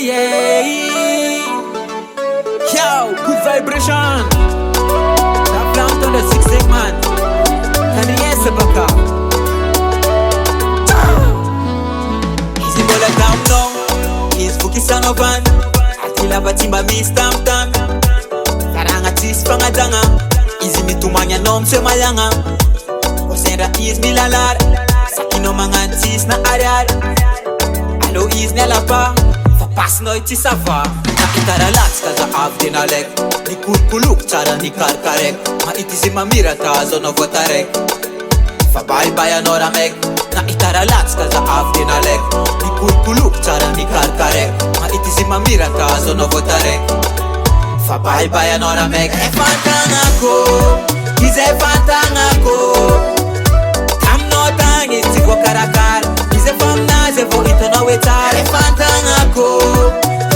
yeah. Yo, good vibration. That plant on the 6 segment. Can you hear Sebaka? Easy bola down now. He's focused on van. Atila batimba mi stamp tam. Karanga tis fanga danga. Easy mi tumanya nom se mayanga. Osenda is mi lalar. Sakino mangan tis na ariar. Allo is nella pa. Pas nooit is ava. Na itara lats kaza avden alek. Ni kulkuluk chara ni karkarek. Ma iti ma mira tazo no votarek. Fa bye nora mek. Na itara lats kaza avden alek. Ni kulkuluk chara ni karkarek. Ma iti ma mira tazo no votarek. Fa bye nora mek. E fantangako. Ize fantangako. Tam no tangi tigo karakar. Ize famna ze vo ito no wetar. E fantangako.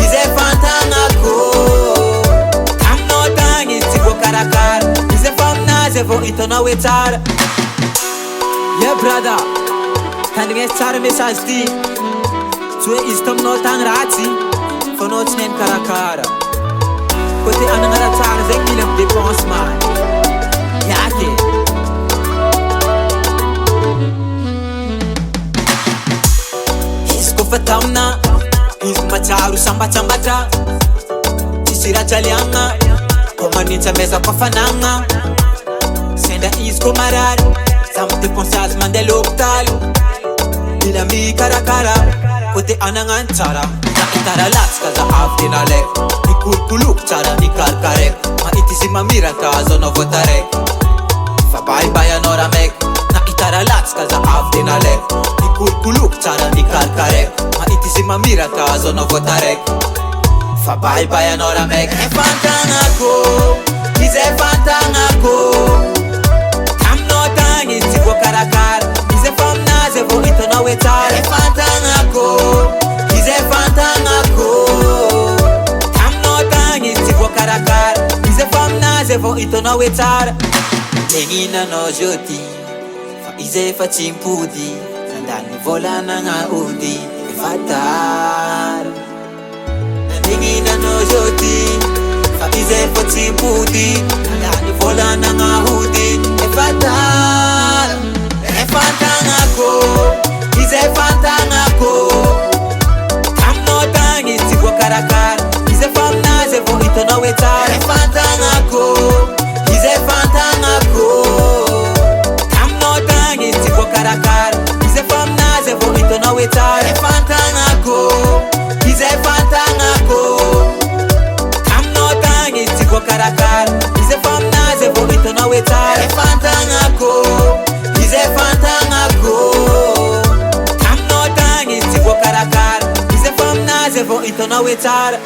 Ize fantangako. Tam no tangi tigo karakar. Ize famna ze vo ito no wetar. Yeah brother. Kan dinge star message di. Tue istom no tang rati. Fonot nen karakara. Kote anangara tar zengilem dépense man. Yake. Fatamna is macharu samba chambata tisira chalianga komanita meza kwa fananga senda is komarar samte conscience mandel hospital ila mi karakara kote anangantara na itara lats kaza aften alek ni kulkuluk chara ni karkarek ma itisi mamira tazo no votarek fa bye nora mek na itara lats kaza aften alek kulkuluk chara ni karkarek ma iti ma mira tazo no votarek fa bye nora mek. E fantangako ize fantangako tam no tangi tigo karakar ize famna ze vo ito no wetar. E fantangako ize fantangako tam no tangi tigo karakar ize famna ze vo ito no wetar. Lengina no joti fa ize fa chimpudi Dani vola na nga udi fatar. Ningina no joti fa ize foti pudi. Dani vola na nga udi fatar. E fantangako ize fantangako. Tam no tangi tigo karakar. Ize famna ze vo ito no wetar. E fantangako ize fantangako. Tam no tangi tigo karakar. Ze vo ito no wetar. E fantangako ize fantangako. Tam no tangi tigo karakar. Ize famna ze vo ito no wetar. E fantangako ize fantangako. Tam no tangi tigo karakar. Ize famna ze vo ito no wetar.